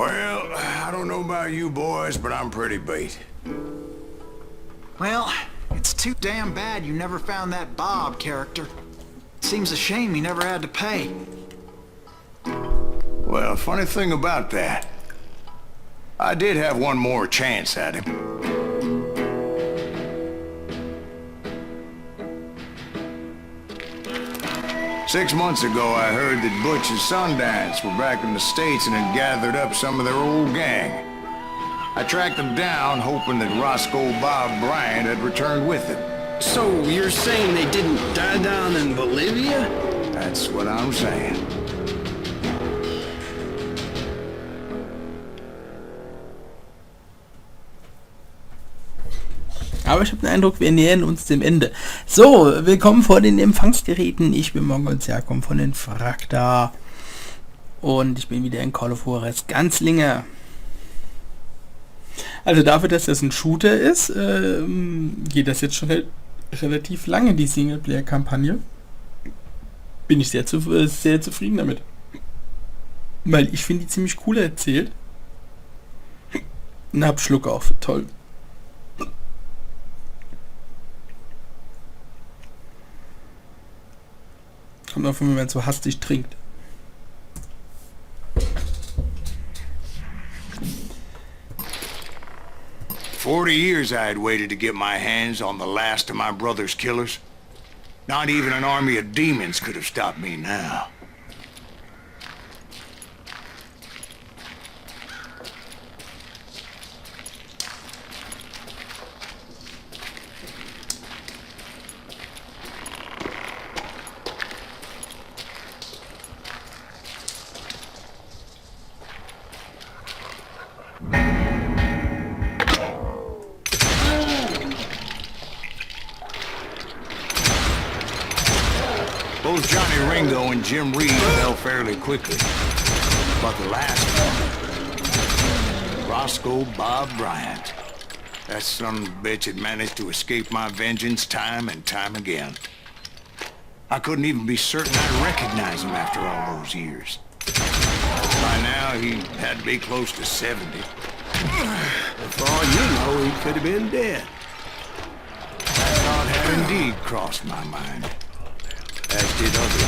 Well, I don't know about you boys, but I'm pretty beat. Well, it's too damn bad you never found that Bob character. Seems a shame he never had to pay. Well, funny thing about that, I did have one more chance at him. Six months ago, I heard that Butch and Sundance were back in the States and had gathered up some of their old gang. I tracked them down, hoping that Roscoe Bob Bryant had returned with them. So you're saying they didn't die down in Bolivia? That's what I'm saying. Aber ich habe den Eindruck, wir nähern uns dem Ende. So, willkommen vor den Empfangsgeräten. Ich bin Mongols, komme von Infracta. Und ich bin wieder in Call of Juarez Gunslinger. Also dafür, dass das ein Shooter ist, geht das jetzt schon relativ lange, die Singleplayer-Kampagne. Bin ich sehr zufrieden damit. Weil ich finde die ziemlich cool erzählt. Und hab Schluck auf. Toll. Kommt auch, wenn man so hastig trinkt. For 40 years I had waited to get my hands on the last of my brother's killers. Not even an army of demons could have stopped me now. Both Johnny Ringo and Jim Reed fell fairly quickly. But the last one, Roscoe Bob Bryant. That son of a bitch had managed to escape my vengeance time and time again. I couldn't even be certain I'd recognize him after all those years. By now, he had to be close to 70. For all you know, he could have been dead. That thought had indeed crossed my mind. As did others.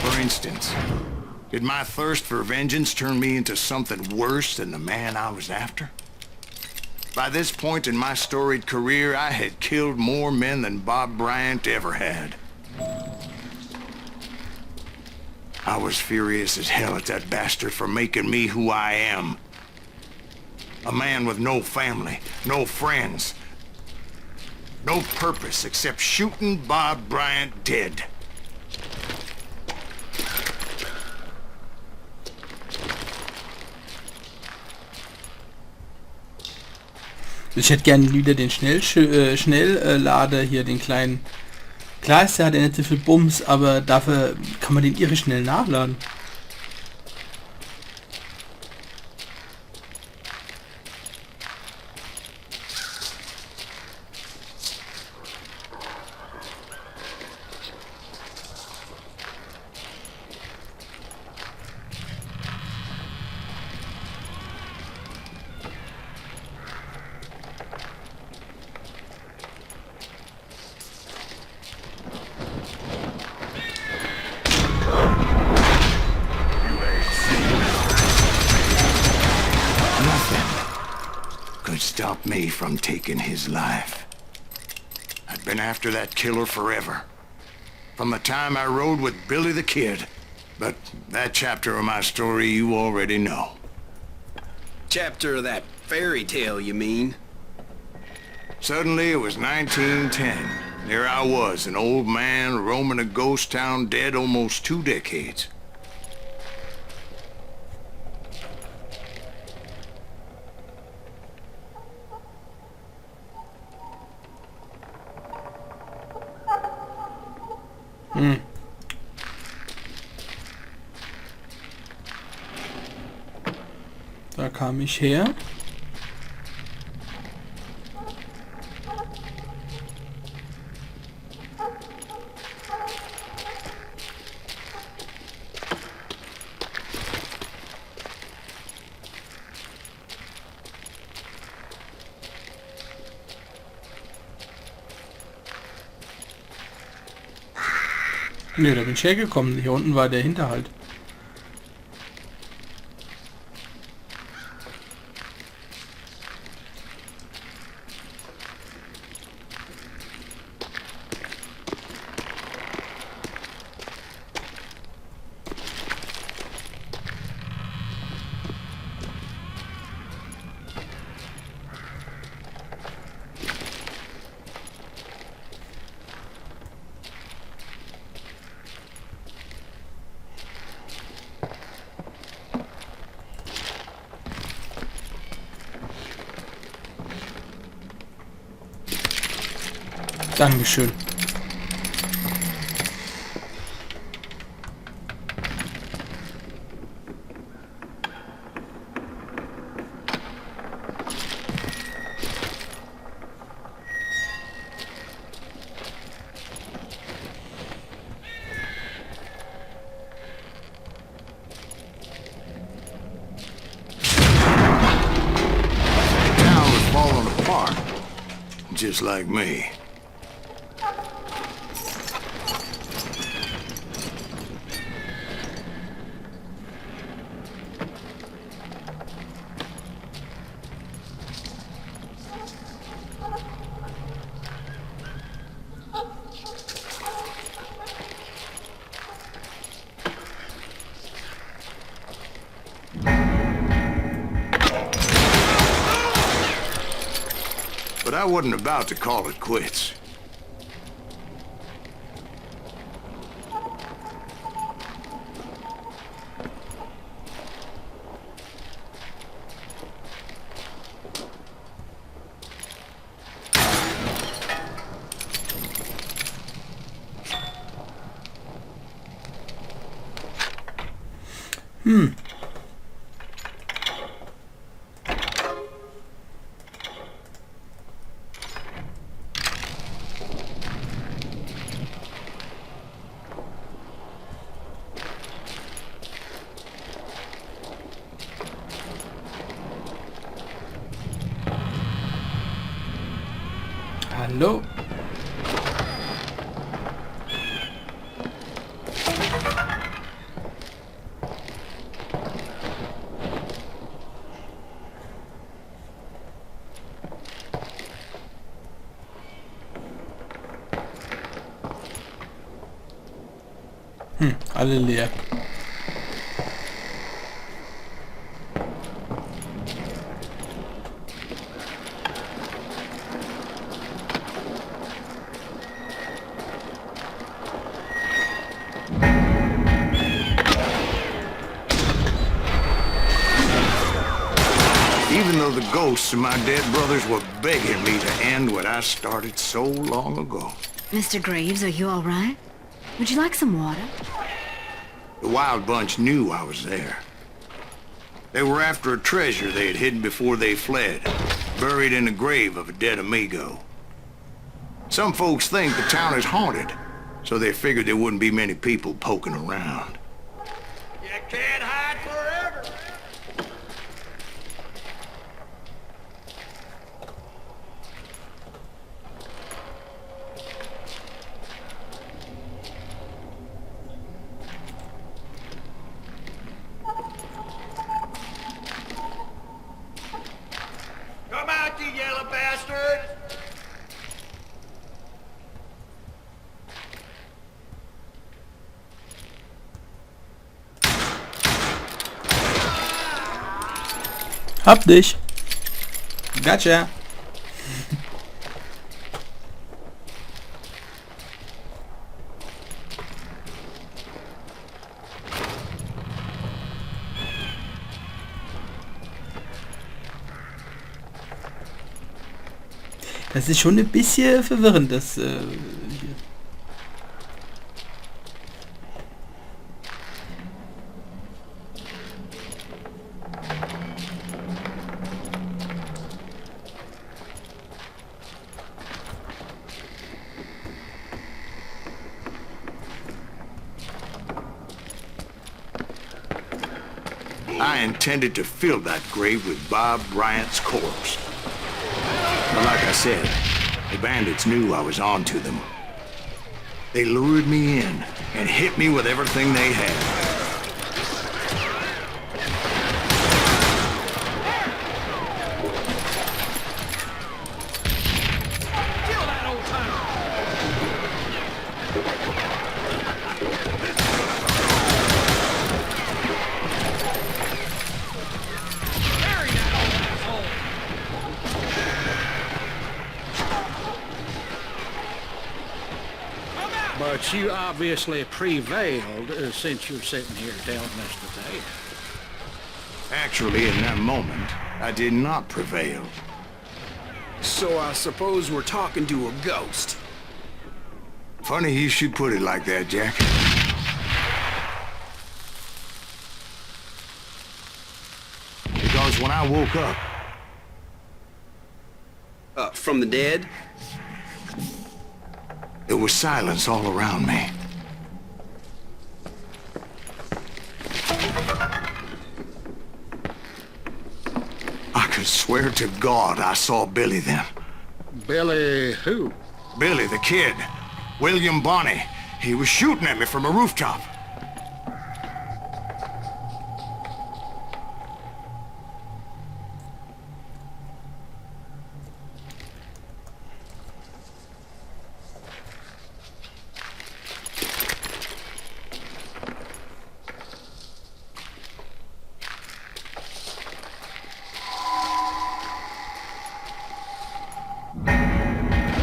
For instance, did my thirst for vengeance turn me into something worse than the man I was after? By this point in my storied career, I had killed more men than Bob Bryant ever had. I was furious as hell at that bastard for making me who I am. A man with no family, no friends, no purpose except shooting Bob Bryant dead. Ich hätte gerne wieder den Schnelllader hier, den kleinen. Klar ist, der hat ja nicht so viel Bums, aber dafür kann man den irre schnell nachladen. Could stop me from taking his life. I'd been after that killer forever. From the time I rode with Billy the Kid. But that chapter of my story you already know. Chapter of that fairy tale, you mean? Suddenly it was 1910. There I was, an old man roaming a ghost town dead almost 2 decades. kam ich her. Ne, da bin ich hergekommen. Hier unten war der Hinterhalt. Dankeschön. Town was falling apart, just like me. But I wasn't about to call it quits. Hallo? Alle leer. Even though the ghosts of my dead brothers were begging me to end what I started so long ago. Mr. Graves, are you all right? Would you like some water? The Wild Bunch knew I was there. They were after a treasure they had hidden before they fled, buried in the grave of a dead amigo. Some folks think the town is haunted, so they figured there wouldn't be many people poking around. You can't hide forever! Come out, you yellow bastard! Hab dich. Gotcha. Das ist schon ein bisschen verwirrend, das hier. I intended to fill that grave with Bob Bryant's corpse. But like I said, the bandits knew I was on to them. They lured me in and hit me with everything they had. But you obviously prevailed since you're sitting here telling us today. Actually, in that moment, I did not prevail. So I suppose we're talking to a ghost. Funny you should put it like that, Jack. Because when I woke up, From the dead? there was silence all around me. I could swear to God I saw Billy then. Billy who? Billy, the kid. William Bonney. He was shooting at me from a rooftop.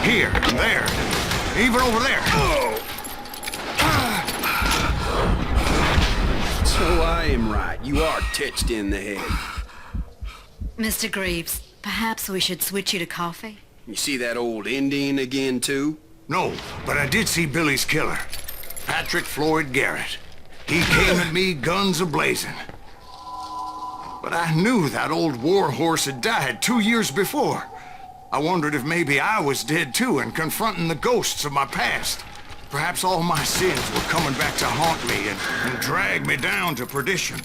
Here and there. Even over there. So I am right. You are touched in the head. Mr. Greaves, perhaps we should switch you to coffee? You see that old Indian again, too? No, but I did see Billy's killer. Patrick Floyd Garrett. He came at me guns a-blazing. But I knew that old war horse had died 2 years before. I wondered if maybe I was dead too and confronting the ghosts of my past. Perhaps all my sins were coming back to haunt me and drag me down to perdition.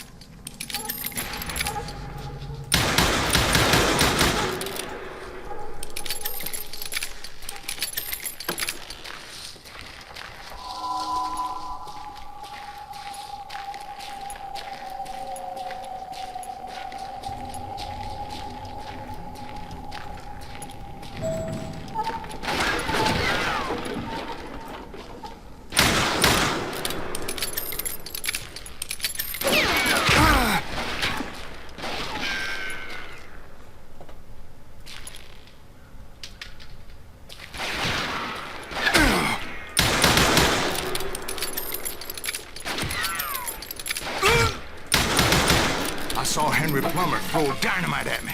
I saw Henry Plummer throw dynamite at me.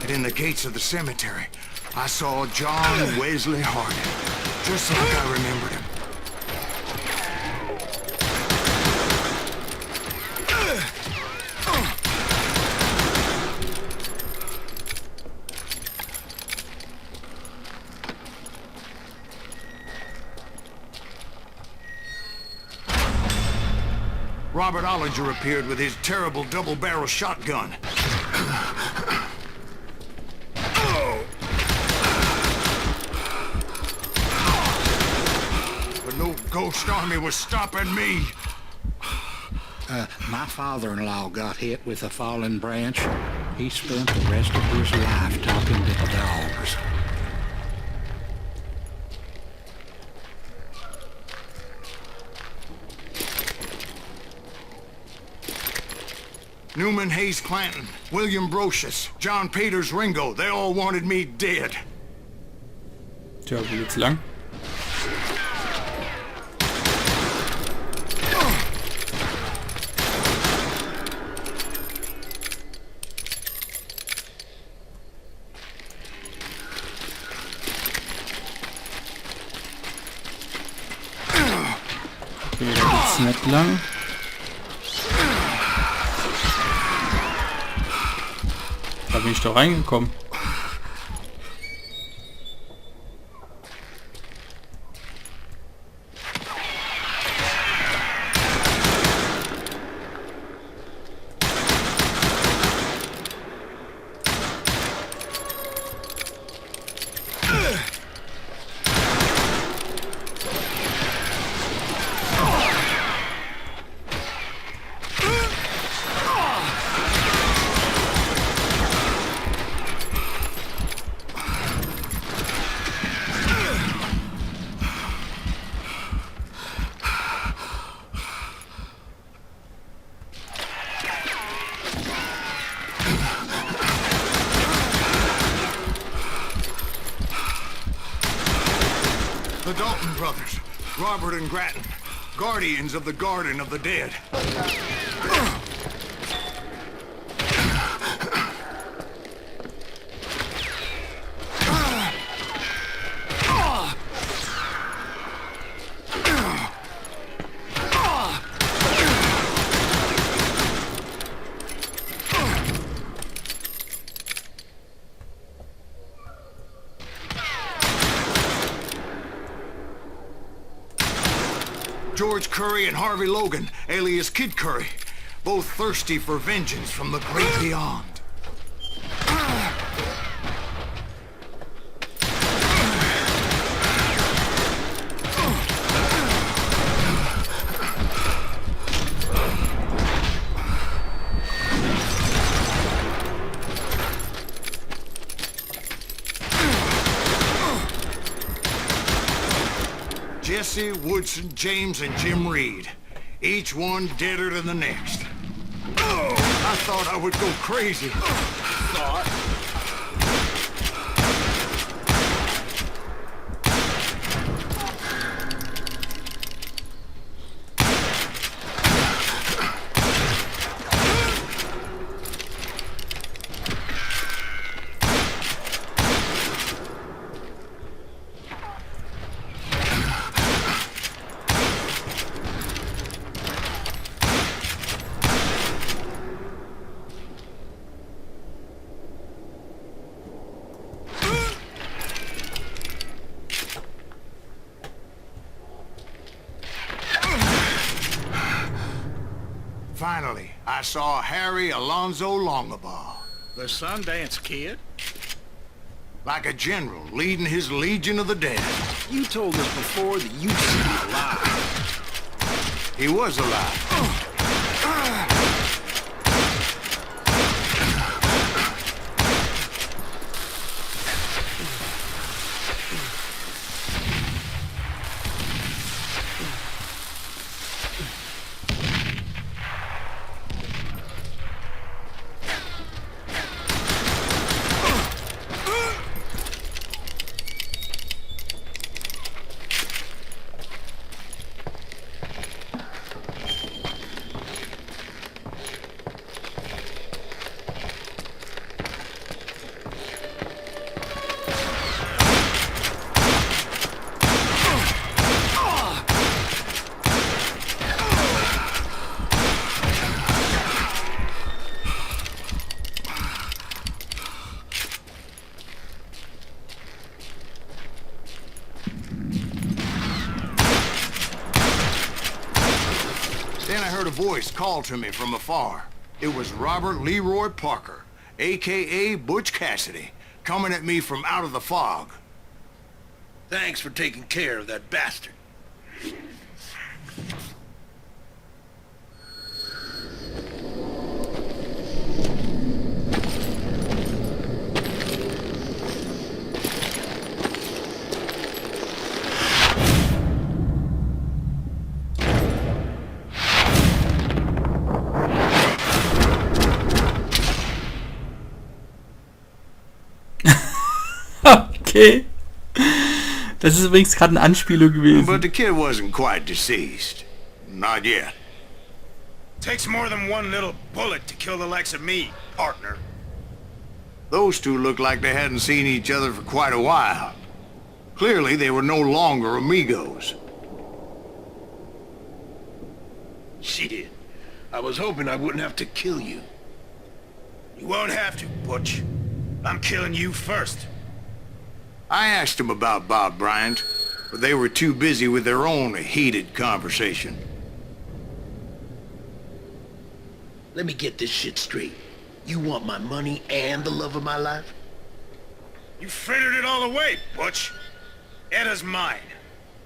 And in the gates of the cemetery, I saw John Wesley Hardin, just like I remembered him. Robert Ollinger appeared with his terrible double-barrel shotgun. But no ghost army was stopping me. My father-in-law got hit with a fallen branch. He spent the rest of his life talking to the dogs. Newman Hayes Clanton, William Brocious, John Peters Ringo, they all wanted me dead. Tja, wo geht's lang? Okay, da geht's nicht lang. Da bin ich doch reingekommen. The Dalton brothers, Robert and Grattan, guardians of the Garden of the Dead. George Curry and Harvey Logan, alias Kid Curry, both thirsty for vengeance from the great beyond. Jesse, Woodson, James, and Jim Reed. Each one deader than the next. I thought I would go crazy. Thought. Finally, I saw Harry Alonzo Longabaugh. The Sundance Kid? Like a general leading his legion of the dead. You told us before that you'd seen him alive. He was alive. Then I heard a voice call to me from afar. It was Robert Leroy Parker, a.k.a. Butch Cassidy, coming at me from out of the fog. Thanks for taking care of that bastard. Okay. Das ist übrigens gerade eine Anspielung gewesen. But the kid wasn't quite deceased. Not yet. Takes more than one little bullet to kill the likes of me, partner. Those two looked like they hadn't seen each other for quite a while. Clearly, they were no longer amigos. Shit. I was hoping I wouldn't have to kill you. You won't have to, Butch. I'm killing you first. I asked them about Bob Bryant, but they were too busy with their own heated conversation. Let me get this shit straight. You want my money and the love of my life? You frittered it all away, Butch. Etta's mine.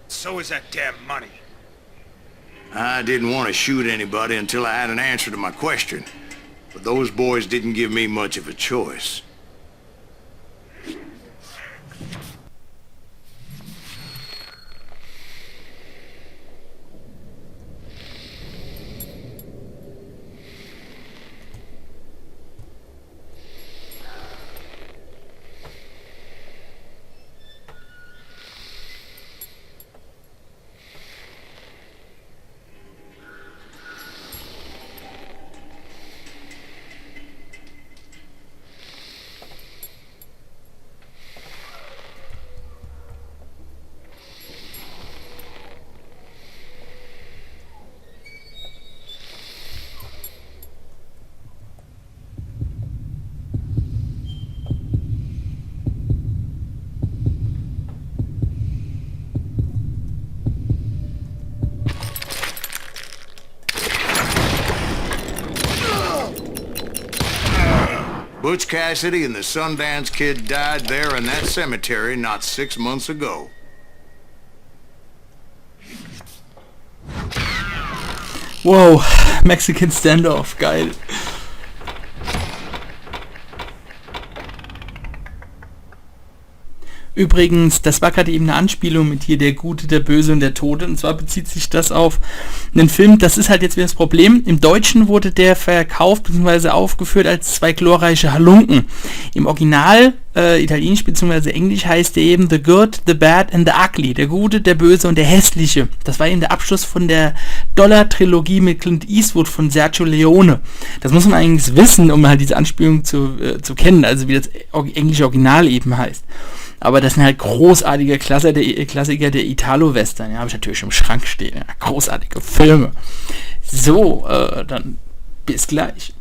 So is that damn money. I didn't want to shoot anybody until I had an answer to my question, but those boys didn't give me much of a choice. Butch Cassidy and the Sundance Kid died there in that cemetery not 6 months ago. Wow, Mexican Standoff, geil. Übrigens, das war gerade eben eine Anspielung mit hier der Gute, der Böse und der Tote. Und zwar bezieht sich das auf einen Film, das ist halt jetzt wieder das Problem. Im Deutschen wurde der verkauft bzw. aufgeführt als zwei glorreiche Halunken. Im Original, Italienisch bzw. Englisch heißt der eben The Good, The Bad and The Ugly. Der Gute, der Böse und der Hässliche. Das war eben der Abschluss von der Dollar-Trilogie mit Clint Eastwood von Sergio Leone. Das muss man eigentlich wissen, um halt diese Anspielung zu kennen, also wie das englische Original eben heißt. Aber das sind halt großartige Klassiker der Italo-Western. Ja, habe ich natürlich im Schrank stehen. Ja, großartige Filme. So, dann bis gleich.